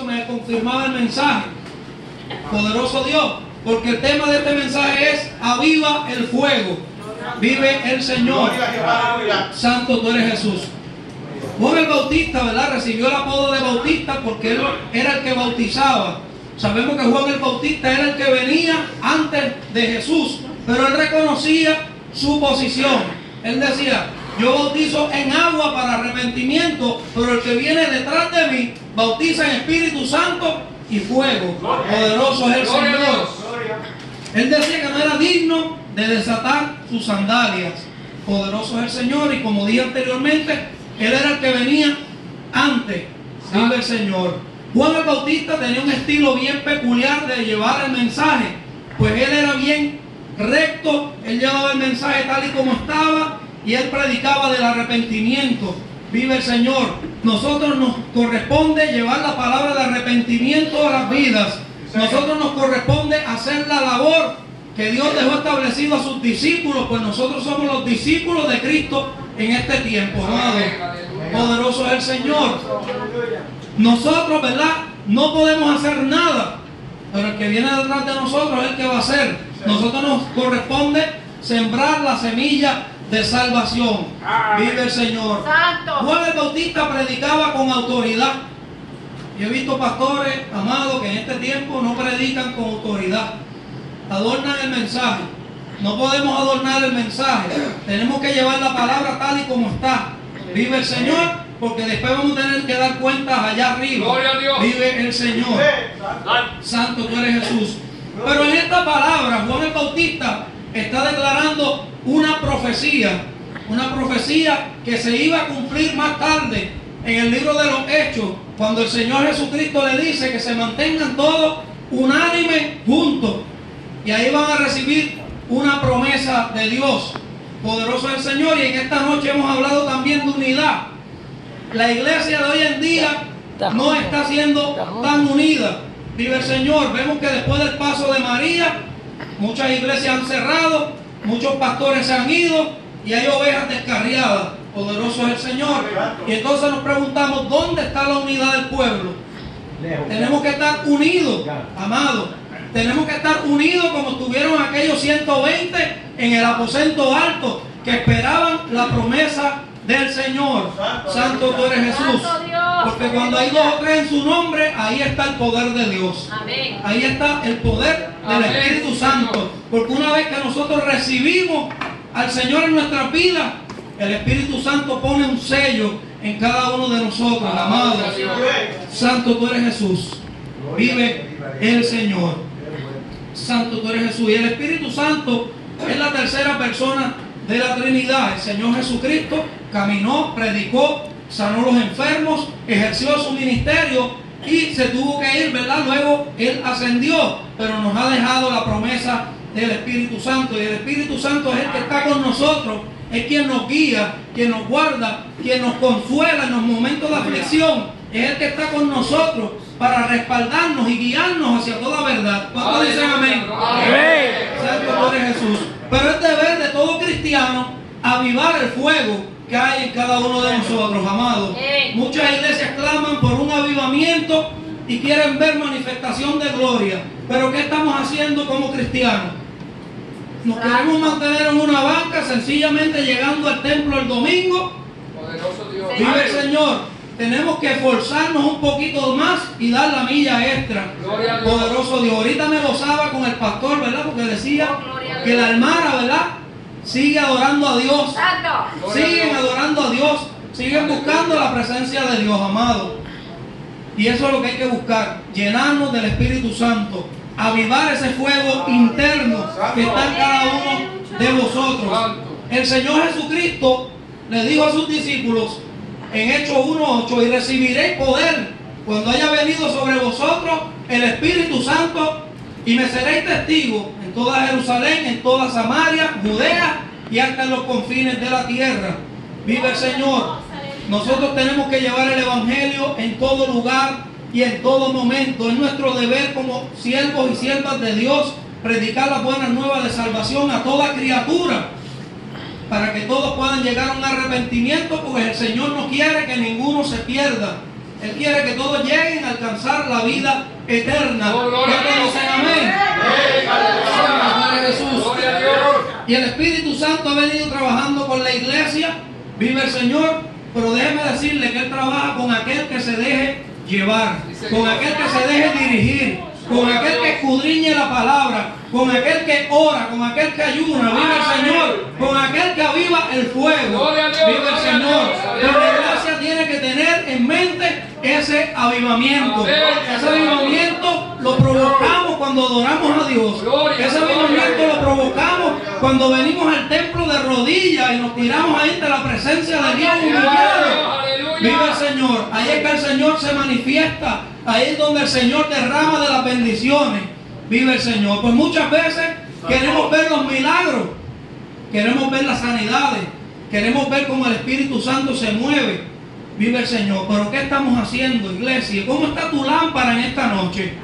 Me confirmaba el mensaje. Poderoso Dios, porque el tema de este mensaje es: aviva el fuego, vive el Señor. Santo tú eres Jesús. Juan el Bautista, ¿verdad?, recibió el apodo de Bautista porque él era el que bautizaba. Sabemos que Juan el Bautista era el que venía antes de Jesús, pero él reconocía su posición. Él decía: yo bautizo en agua para arrepentimiento, pero el que viene detrás de mí bautiza en Espíritu Santo y fuego. Poderoso es el Señor. Él decía que no era digno de desatar sus sandalias. Poderoso es el Señor. Y como dije anteriormente, él era el que venía antes. Vive el Señor. Juan el Bautista tenía un estilo bien peculiar de llevar el mensaje, pues él era bien recto. Él llevaba el mensaje tal y como estaba, y él predicaba del arrepentimiento. Vive el Señor. Nosotros nos corresponde llevar la palabra de arrepentimiento a las vidas. Nosotros nos corresponde hacer la labor que Dios dejó establecido a sus discípulos, pues nosotros somos los discípulos de Cristo en este tiempo, amado. Poderoso es el Señor. Nosotros, ¿verdad?, no podemos hacer nada, pero el que viene detrás de nosotros es el que va a hacer. Nosotros nos corresponde sembrar la semilla de salvación. Vive el Señor. Juan el Bautista predicaba con autoridad. Yo he visto pastores, amados, que en este tiempo no predican con autoridad. Adornan el mensaje. No podemos adornar el mensaje. Tenemos que llevar la palabra tal y como está. Vive el Señor, porque después vamos a tener que dar cuentas allá arriba. Gloria a Dios. Vive el Señor. Santo tú eres Jesús. Pero en esta palabra, Juan el Bautista está declarando una profecía que se iba a cumplir más tarde en el libro de los Hechos, cuando el Señor Jesucristo le dice que se mantengan todos unánimes juntos, y ahí van a recibir una promesa de Dios. Poderoso es el Señor. Y en esta noche hemos hablado también de unidad. La iglesia de hoy en día no está siendo tan unida. Vive el Señor. Vemos que después del paso de María, muchas iglesias han cerrado, muchos pastores se han ido y hay ovejas descarriadas. Poderoso es el Señor. Y entonces nos preguntamos: ¿dónde está la unidad del pueblo? Tenemos que estar unidos, amados. Tenemos que estar unidos como estuvieron aquellos 120 en el aposento alto, que esperaban la promesa del Señor. Santo tú eres Jesús. Porque cuando hay dos o tres en su nombre, ahí está el poder de Dios. Ahí está el poder del Espíritu Santo. Porque una vez que nosotros recibimos al Señor en nuestras vidas, el Espíritu Santo pone un sello en cada uno de nosotros, amados. Santo tú eres Jesús. Vive el Señor. Santo tú eres Jesús. Y el Espíritu Santo es la tercera persona de la Trinidad. El Señor Jesucristo caminó, predicó, sanó los enfermos, ejerció su ministerio y se tuvo que ir, ¿verdad? Luego Él ascendió, pero nos ha dejado la promesa del Espíritu Santo. Y el Espíritu Santo es el que está con nosotros, es quien nos guía, quien nos guarda, quien nos consuela en los momentos de aflicción. Es el que está con nosotros para respaldarnos y guiarnos hacia toda verdad. ¿Cuántos dicen amén? Amén. Santo tú eres Jesús. Pero es deber de todo cristiano avivar el fuego que hay en cada uno de nosotros, amados. Muchas iglesias claman por un avivamiento y quieren ver manifestación de gloria. Pero ¿qué estamos haciendo como cristianos? Nos queremos mantener en una banca, sencillamente llegando al templo el domingo. Poderoso Dios. Vive el Señor. Tenemos que esforzarnos un poquito más y dar la milla extra. Poderoso Dios. Ahorita me gozaba con el pastor, ¿verdad? Porque decía que la hermana, ¿verdad?, sigue adorando a Dios. Siguen adorando a Dios. Siguen buscando la presencia de Dios, amado. Y eso es lo que hay que buscar. Llenarnos del Espíritu Santo. Avivar ese fuego interno que está en cada uno de vosotros. El Señor Jesucristo le dijo a sus discípulos en Hechos 1:8: y recibiréis poder cuando haya venido sobre vosotros el Espíritu Santo, y me seréis testigos en toda Jerusalén, en toda Samaria, Judea y hasta en los confines de la tierra. Vive el Señor. Nosotros tenemos que llevar el Evangelio en todo lugar y en todo momento. Es nuestro deber como siervos y siervas de Dios predicar las buenas nuevas de salvación a toda criatura, para que todos puedan llegar a un arrepentimiento, porque el Señor no quiere que ninguno se pierda. Él quiere que todos lleguen a alcanzar la vida eterna. ¿Cuántos dicen amén? Gloria a Jesús. Y el Espíritu Santo ha venido trabajando con la iglesia. Vive el Señor. Pero déjeme decirle que Él trabaja con aquel que se deje llevar, con aquel que se deje dirigir, con aquel que escudriñe la palabra, con aquel que ora, con aquel que ayuna. Vive el Señor. Con aquel que aviva el fuego. Vive el Señor. Pero la iglesia tiene que tener en mente ese avivamiento. Ese avivamiento lo provocamos cuando adoramos a Dios. Ese avivamiento lo provocamos cuando venimos al templo de rodillas y nos tiramos ahí ante la presencia de Dios humillado. Vive el Señor. Ahí es que el Señor se manifiesta. Ahí es donde el Señor derrama de las bendiciones. Vive el Señor. Pues muchas veces queremos ver los milagros, queremos ver las sanidades, queremos ver cómo el Espíritu Santo se mueve. Vive el Señor. Pero ¿qué estamos haciendo, iglesia? ¿Cómo está tu lámpara en esta noche?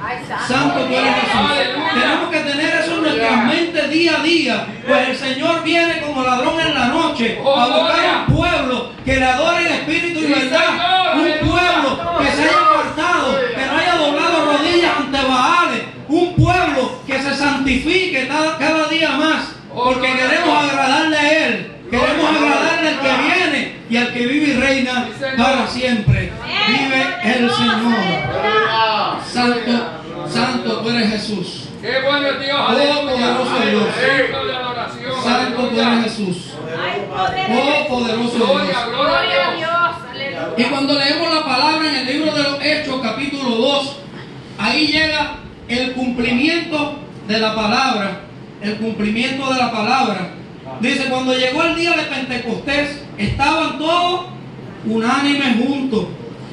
Santo tú eres Jesús. Tenemos que tener eso en nuestras mentes día a día. Pues el Señor viene como ladrón en la noche a buscar un pueblo que le adore en espíritu y verdad. Un pueblo que se haya apartado, que no haya doblado rodillas ante Baales. Un pueblo que se santifique cada día más. Porque queremos agradarle a Él. Queremos agradarle al que viene y al que vive y reina para siempre. Vive el Señor. Santo, santo tú eres Jesús. Qué bueno es Dios. Oh, poderoso Dios. Santo tú eres Jesús. Oh, poderoso Dios. Y cuando leemos la palabra en el libro de los Hechos, capítulo 2, ahí llega el cumplimiento de la palabra. El cumplimiento de la palabra. Dice, cuando llegó el día de Pentecostés, estaban todos unánimes juntos.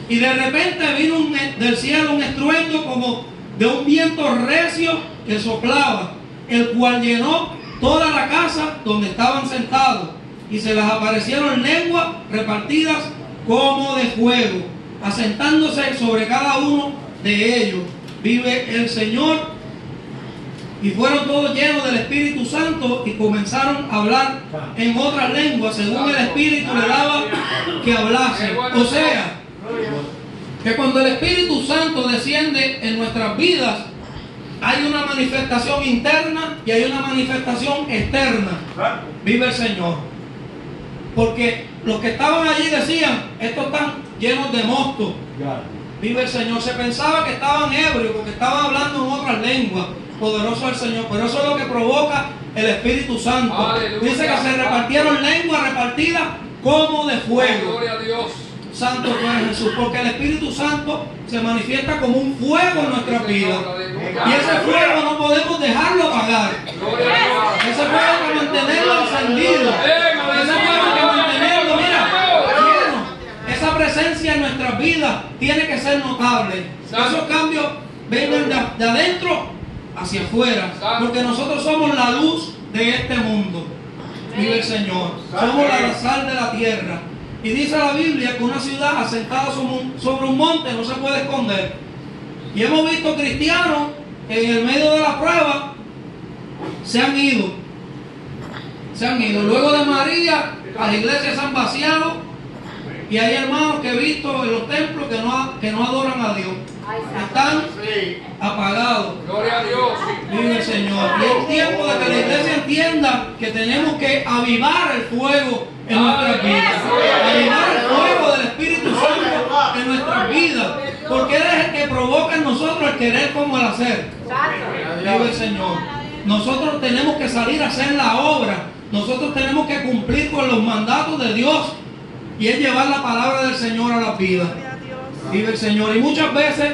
Y de repente vino del cielo un estruendo como de un viento recio que soplaba, el cual llenó toda la casa donde estaban sentados. Y se les aparecieron lenguas repartidas como de fuego, asentándose sobre cada uno de ellos. Vive el Señor. Y fueron todos llenos del Espíritu Santo y comenzaron a hablar en otras lenguas según el Espíritu le daba que hablasen. O sea, que cuando el Espíritu Santo desciende en nuestras vidas, hay una manifestación interna y hay una manifestación externa. Vive el Señor. Porque los que estaban allí decían, estos están llenos de mosto. Vive el Señor. Se pensaba que estaban ebrios porque estaban hablando en otras lenguas. Poderoso el Señor, pero eso es lo que provoca el Espíritu Santo. Aleluya. Dice que se repartieron lenguas repartidas como de fuego. Gloria a Dios. Santo tú eres Jesús, porque el Espíritu Santo se manifiesta como un fuego en nuestra vida. Y ese fuego no podemos dejarlo apagar. Ese fuego hay que mantenerlo encendido. Ese fuego hay que mantenerlo, mira, lleno. Esa presencia en nuestras vidas tiene que ser notable. Esos cambios vengan de adentro hacia afuera, porque nosotros somos la luz de este mundo. Vive el Señor. Somos la sal de la tierra. Y dice la Biblia que una ciudad asentada sobre un monte no se puede esconder. Y hemos visto cristianos que en el medio de la prueba se han ido. Luego de María, las iglesias se han vaciado. Y hay hermanos que he visto en los templos que no adoran a Dios. Están apagados. Gloria a Dios. Vive el Señor. Y es tiempo de que la iglesia entienda que tenemos que avivar el fuego en nuestras vidas. Avivar el fuego del Espíritu Santo en nuestras vidas. Porque Él es el que provoca en nosotros el querer como el hacer. Vive el Señor. Nosotros tenemos que salir a hacer la obra. Nosotros tenemos que cumplir con los mandatos de Dios. Y es llevar la palabra del Señor a la vida. Vive el Señor. Y muchas veces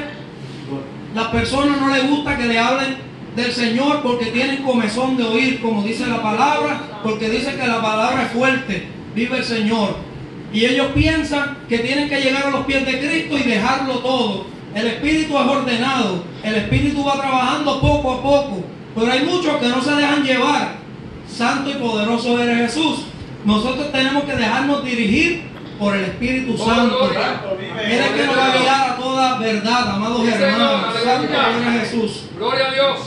las personas no les gusta que le hablen del Señor porque tienen comezón de oír, como dice la palabra, porque dice que la palabra es fuerte. Vive el Señor. Y ellos piensan que tienen que llegar a los pies de Cristo y dejarlo todo. El Espíritu es ordenado. El Espíritu va trabajando poco a poco. Pero hay muchos que no se dejan llevar. Santo y poderoso eres Jesús. Nosotros tenemos que dejarnos dirigir por el Espíritu Santo. Él es el que nos va a guiar a toda verdad, amados hermanos. Santo eres Jesús. Gloria a Dios.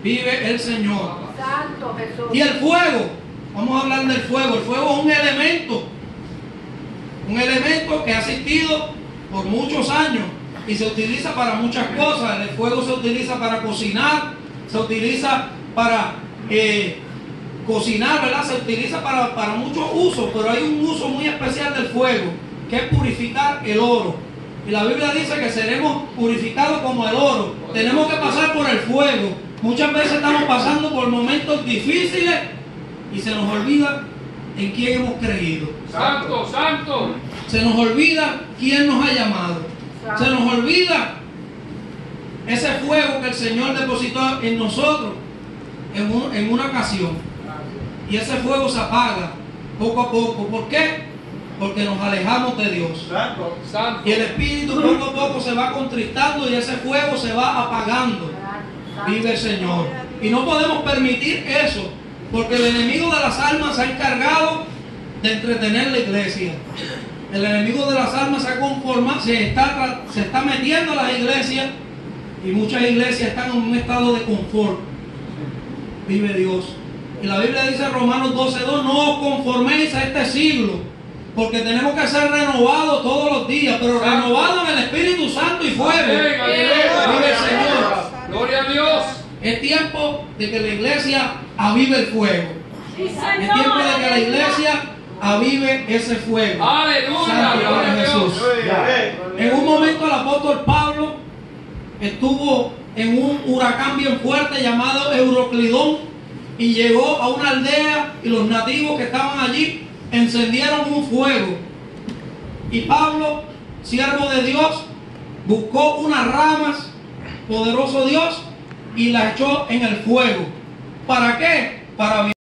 Vive el Señor. Santo Jesús. Y el fuego. Vamos a hablar del fuego. El fuego es un elemento. Un elemento que ha existido por muchos años. y se utiliza para muchas cosas. El fuego se utiliza para cocinar, se utiliza para cocinar, ¿verdad? Se utiliza para muchos usos, pero hay un uso muy especial del fuego, que es purificar el oro. Y la Biblia dice que seremos purificados como el oro. Tenemos que pasar por el fuego. Muchas veces estamos pasando por momentos difíciles y se nos olvida en quién hemos creído. Santo, santo. Se nos olvida quién nos ha llamado. Se nos olvida ese fuego que el Señor depositó en nosotros en una ocasión. Y ese fuego se apaga poco a poco. ¿Por qué? Porque nos alejamos de Dios. Santo, santo. Y el Espíritu poco a poco se va contristando y ese fuego se va apagando. Vive el Señor. Y no podemos permitir eso, porque el enemigo de las almas se ha encargado de entretener la iglesia. El enemigo de las almas se ha conformado, se está metiendo a las iglesias, y muchas iglesias están en un estado de confort. Vive Dios. Y la Biblia dice en Romanos 12:2: no os conforméis a este siglo, porque tenemos que ser renovados todos los días, pero renovados en el Espíritu Santo y fuego. Vive el Señor. Gloria a Dios. Es tiempo de que la iglesia avive el fuego. Es tiempo de que la iglesia avive ese fuego. Aleluya. Santo Gloria a Jesús. Dios. En un momento el apóstol Pablo estuvo en un huracán bien fuerte llamado Euroclidón y llegó a una aldea, y los nativos que estaban allí encendieron un fuego. Y Pablo, siervo de Dios, buscó unas ramas, poderoso Dios, y las echó en el fuego. ¿Para qué? Para